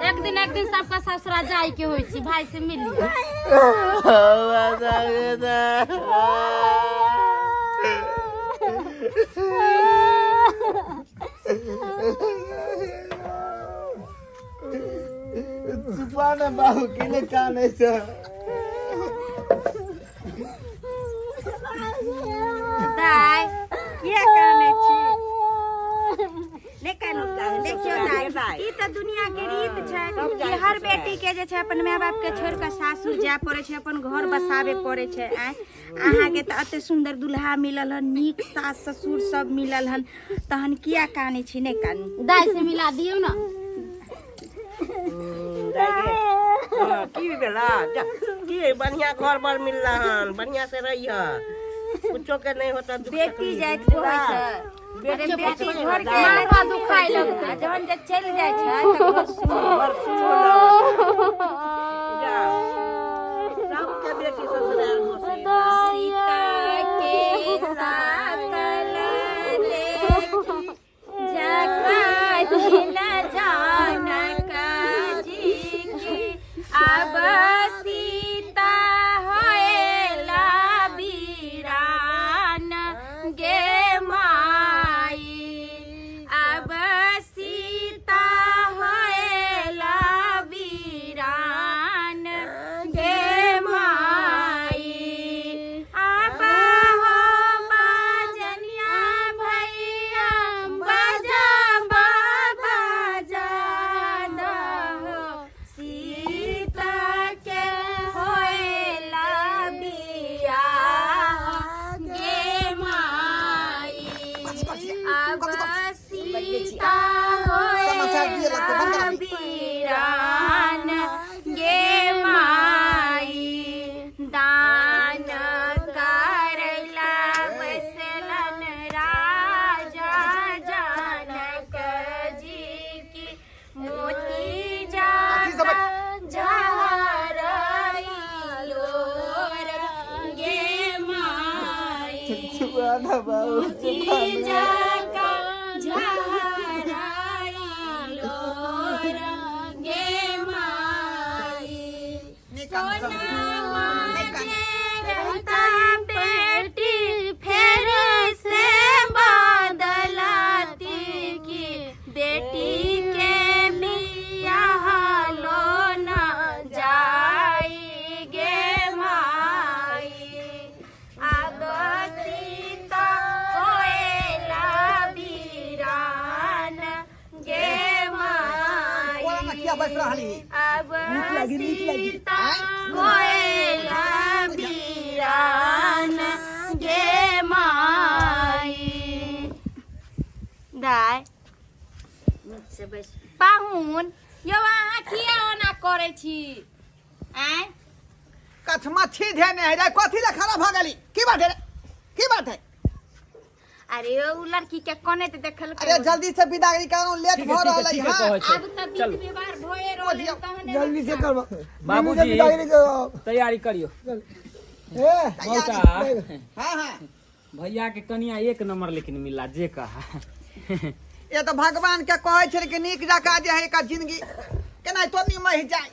एक दिन सबका ससुरा जाए के होई छी भाई से मिली चुपाना बाबू किने काने छ दाई के काने छी लेकिन देखियो दाई ई त दुनिया के रीत छै कि हर बेटी के जे छै अपन माय बाप के छोड़ के सासुर जाय पड़े छै अपन घर बसावे पड़े छै अहाँ के त अते सुंदर दुल्हा मिलल हन नीक सास ससुर सब मिलल हन तहन किया काने छी ने कानी दाई से मिला दियौ ना की भेला की बढ़िया घर पर मिल रहन बढ़िया से रहिय कुछो के नहीं होता बेटी जाइत होय छै बेटी घर के माथा दुखाई लगता जहन जे चल जाय छै त घर सुनो जा सब के बेटी ससुराल बसे सीता के साकल देखी जगत न जानक जी की अब सीता होएला वीरान गे माई अब सीता होएला वीरान गे माई अब हो बाजनिया भैया बजा बाबा जाना हो सीता के होएला बियाह गे माई अब सीता होएला वीरान गे माई दान करला बसलन राजा जनक जी की मोती जाता झरइलोर गे माई चुपाना बाबू मोती जाता झरइलोर गे माई सोना मांगे रहता बेटी फिर से बदलाती की बेटी के बियाह लो न जाई गे माई अब सीता होएला वीरान गे माई अब सीता होएला वीरान गे माई दाई पाहुन यो अहाँ किया ओना करे छी आय कथमा छी ध्यान है रे कथि ला खराब भ गेली की बात है की बात है अरे ओ लड़की के कोने ते देखल अरे जल्दी से विदाई करो लेट भ रहल है हां अब त बीत व्यवहार भए रहल तहने जल्दी से कर बाबूजी तैयारी करियो मौसा हां हां भैया के कनिया एक नंबर लेकिन मिला जे कहा ये तो भगवान के कहै छै कि नीक जका जे है का जिंदगी केना तो निमह जाय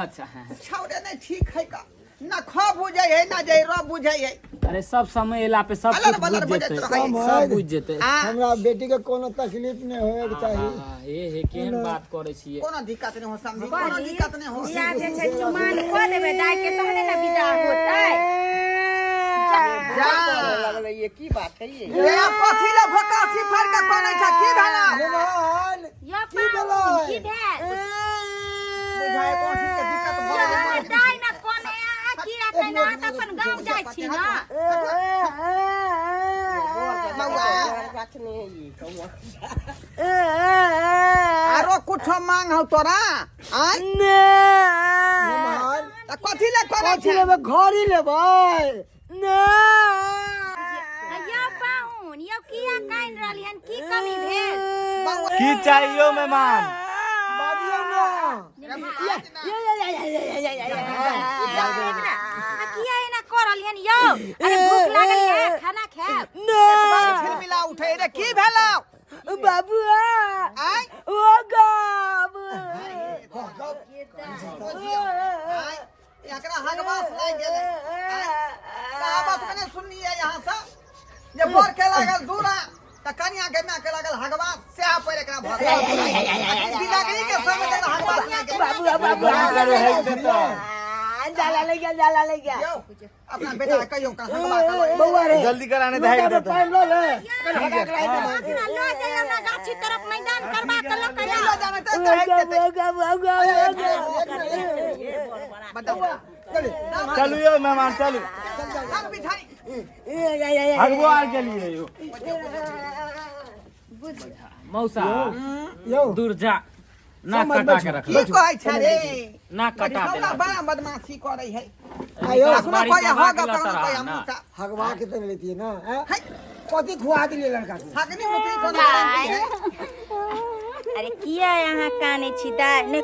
अच्छा छौरे नहीं ठीक है का ना ख बुझै है ना जे र बुझै है अरे सब समय एला पे सब कुछ बुझ जेते सब बुझ जेते हमरा बेटी के कोनो तकलीफ नहीं होए के चाहिए हे केहन बात करे छिए कोनो दिक्कत नहीं हो समझी कोनो दिक्कत नहीं हो या जे छै चुमान को देबे दाई के तहने ना विदा होतै जा लगले ये की बात है ये कथि ला भकासी फर के कोनै छ की भेला या पाहुन की भेल बुझाय कथि के दिक्कत भ गेल दाई ना कोने आ की रहतै ना त अपन गांव जाय छी ना आरो कुछ मांग हो तोरा आय कथि ला करे छै घड़ी लेबै या पाहुन यो किया काइन रहलियन की कमी भेल की चाहियो मेहमान बाजियो ना किया एना करलियन यो अरे भूख लागल है खाना खाब छिलमिला उठै रे की भेलौ बाबू आय ओ गा ककरा हगवास लाग गेलै कहावत कने सुनलिए यहाँ से जे बर के लागल दूरा त कन्या के मां के लागल हगवास से पर एकरा भगा बिदागरी के संग के हगवास जाला ले गया यो अपना बेटा कहियो का हगवास बउआ रे जल्दी कराने दहेज देता टाइम लो ले लो जाइए ना गाछी तरफ मैदान करवा के लो कहियो लो जाने त बताओ चलू यो मेहमान चलू हम बिठाई हगबो आर के लिए यो मौसा यो दूर जा ना कटा के रख की कहै छै रे ना कटा दे हमरा बड़ा बदमाशी करै है आयो कखनो कोई हग कखनो कोई मुसा हगवा के तो लेती है ना कथी खुआ दिले लड़का के हगनी मुतरी कोनो गारंटी है अरे किया यहाँ काने छी दा नहीं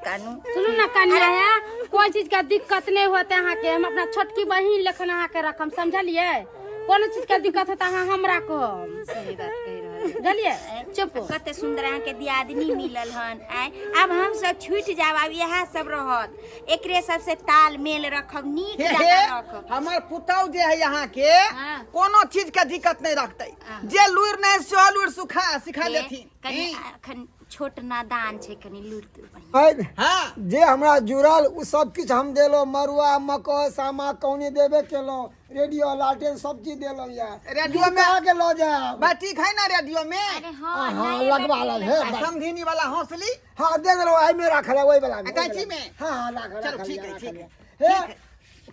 कानू सुनू ना कन्या है कोई चीज का दिक्कत नहीं होता यहाँ के हम अपना छोटकी बहिन लेखन यहाँ के रखम समझलिए कोनो चीज का दिक्कत होता है हमरा को सही बात कह रहल बुझलिए चुप कते सुंदर यहाँ के दियादनी मिलल हन आय अब हम सब छूट जाब अब यह सब रहत एकरे सबसे तालमेल रखब नीक जकाँ रखब हमर पुतौ जे है यहाँ के हाँ। कोनो चीज के दिक्कत नहीं रखते जे लुर नहीं सो लुर सिखा देथिन कनी अखन छोट नादान छै कनी लुरत हां जे हमरा जुड़ल उ सब कुछ हम देलो मरुआ मकई सामा कौनी देबे केलो रेडियो लालटेन सब चीज देलो या रेडियो में आके लो जा बैठी खाई ना रेडियो में अरे हां हां लगवा ला है समझीनी वाला हौसली हां दे दलो आई में रख ले वही वाला में कैची में हां रख चलो ठीक है ठीक है है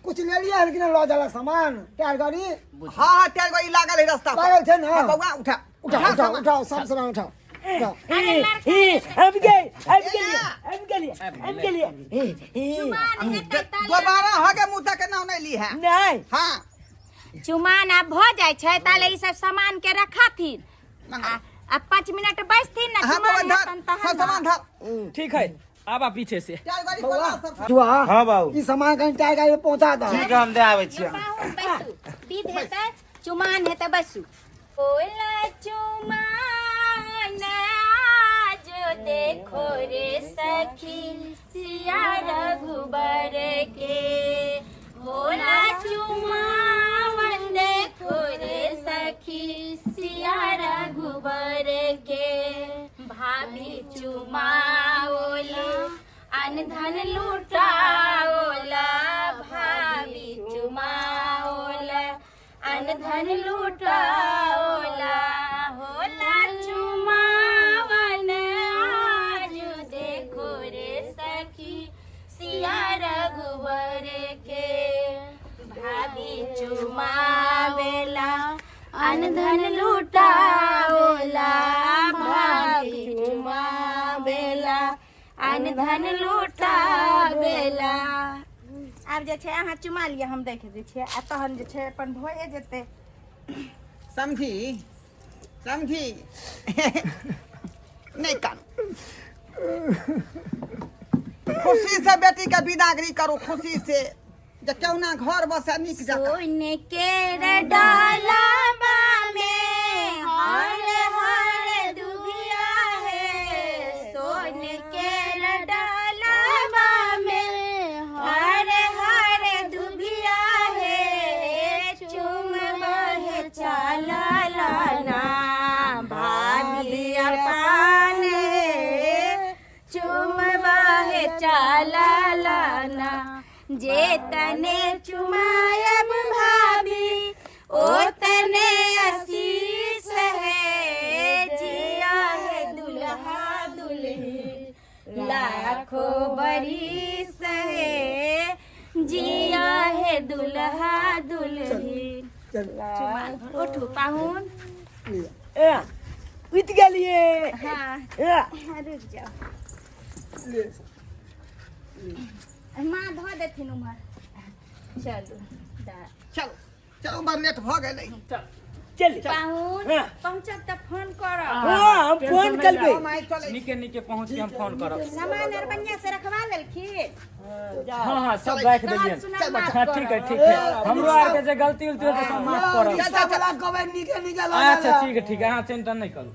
कुछ ले लिया है कि ना लो जाला सामान टायर गाड़ी हां हां तेरे को ई लागल है रास्ता लागल छे ना बउआ उठा उठाओ सब सामान उठाओ दोबारा हगे मुंह तक ना नहीं ली है नहीं हां चुमान अब भ जाय छै ताले ई सब सामान के रखाथिन अब 5 मिनट बैठथिन ना हां चुमान धर हेतन तहन सब सामान धर ठीक है आबा पीछे से तेरे गाड़ी खोला सब जुआ हां बाबू ई सामान कहीं टायर गाड़ी में पहुंचा दो ठीक है हम दे आबै छियै बाहुन बैसू विध हेतै चुमान हेतै बैसू ओला चुमान आज देखो रे सखी सिया रघुबर के भोला चुमान देखो रे सखी सिया रघुबर के भाभी चुमाओला अनधन लूटाओला भाभी चुमाओला अनधन लूटाओला होला चुमावन आज देखो रे सखी सिया रघुवर के भाभी चुमावेला अनधन लूटाओला भाभी चुमावेला अनधन लूटावेला आब जे छै अहाँ चुमा लिअ हम देख दै छियै आ तहन जे छै अपन भए जेतै समझी नहीं कान खुशी से बेटी के विदागरी करो खुशी से जे केहुना घर बसे नीक जकाँ सोन के डालाबा में हर हर दुबिया है सोन के डालाबा में हर हर दुबिया है चुम बहे चला लाना भाभी अपन चुम बहे चला लाना जे तने चुमायब भाभी ओ तने आशीष है जिया है दुल्हा दुल्ही लाखों बरिस है जिया है दुल्हा दुल्ही उठू पाहुन उठ गेलिए हाँ रुक जाओ माँ धो देथिन उम्हर चलू चलो चलो उमर लेट भ गेलै चल पाहुन पहुँचब तऽ फोन करब हां हम फोन करबे माय चले निके निके पहुंच के हम फोन करब सामान आर बढ़िया से रखवा लेलखिन हां हां सब रख देलिए हां ठीक है हमरो आर के जे गलती उलती हो तो सब माफ करब चाचा वाला कबे निके निके ला अच्छा ठीक है हां चिंता नहीं करू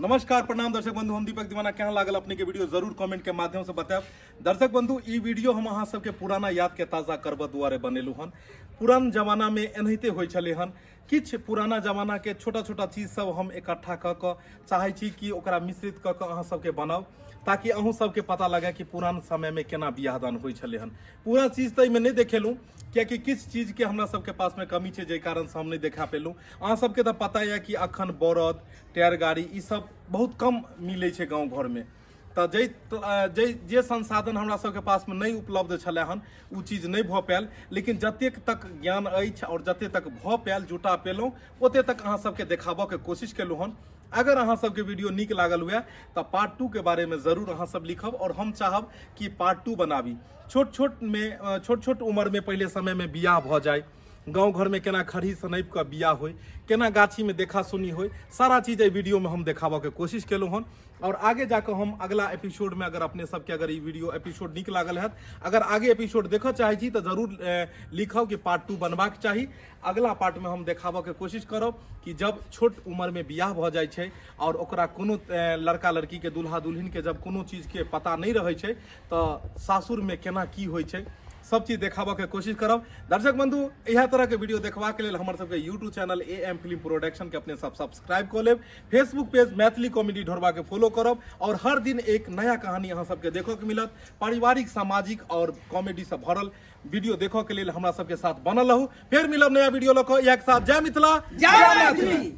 नमस्कार प्रणाम दर्शक बंधु, हम दीपक दीवाना केहन लागल अपने के वीडियो जरूर कमेंट के माध्यम से बताएब। दर्शक बंधु, ई वीडियो हम अहाँ सबके पुराना याद के ताजा करब दुआरे बनेलू हन। पुरान जमाना में एनाहिते होइ छलै हन, किछ पुराना जमाना के छोटा छोटा चीज सब हम इकट्ठा क क चाहै छी कि ओकरा मिश्रित क क अहाँ सबके बनाओ, ताकि अहूँ सबके पता लगे कि पुरान समय में केना बियाह दान होइ छलै हन। पूरा चीज तऽ एहिमे नहि देखेलूँ, कियाकि किछु चीज के हमरा सबके पास में कमी छै, जाहि कारण से हम नहीं देखा पेलूँ। अहाँ सबके तऽ पता यऽ कि अखन बरद, टायर गाड़ी ई सब बहुत कम मिलै छै गाँव घर में। तऽ जे संसाधन हमरा सबके पास में नहीं उपलब्ध छलै हन, उ चीज नहीं भऽ पायल। लेकिन जतेक तक ज्ञान अछि और जते तक भऽ पायल, जुटा पेलहुँ, ओते तक अहाँ सबके देखाबऽ के कोशिश केलहुँ हन। अगर अहाँ सबके वीडियो नीक लागल हुए तो पार्ट 2 के बारे में जरूर अहाँ सब लिखब, और हम चाहब कि पार्ट 2 बनाबी। छोट छोट उम्र में पहले समय में बियाह भ जाए, गांव घर में केना खड़ी सनैप के बियाह होय, केना गाछी में देखा सुनी होय, सारा चीज ए वीडियो में हम देखाबऽ के कोशिश केलहुँ हन। और आगे जाकर हम अगला एपिसोड में, अगर अपने सबके अगर ई वीडियो एपिसोड नीक लागल है, अगर आगे एपिसोड देखऽ चाहै छी तो जरूर लिखब कि पार्ट 2 बनबाक चाही। अगला पार्ट में हम देखाबऽ के कोशिश करब कि जब छोट उम्र में बियाह भ जाय छै और ओकरा कोनो लड़का लड़की के दुल्हा दुल्हिन के जब कोनो चीज के पता नहीं रहै छै तो सासुर में केना की होइ छै, सब चीज देखाबऽ के कोशिश करब। दर्शक बंधु, इह तरह के वीडियो देखबा के लेल हमर सबके YouTube channel AM film production के अपने सब सब्सक्राइब कऽ लेब, फेसबुक पेज मैथिली कॉमेडी ढोरबा के फॉलो करब, और हर दिन एक नया कहानी अहाँ सबके देखऽ के मिलत। पारिवारिक, सामाजिक और कॉमेडी से भरल वीडियो देखऽ के लेल हमरा सबके साथ बनल रहू। फिर मिलब नया वीडियो लऽ कऽ, एक साथ। जय मिथिला, जय मैथिली।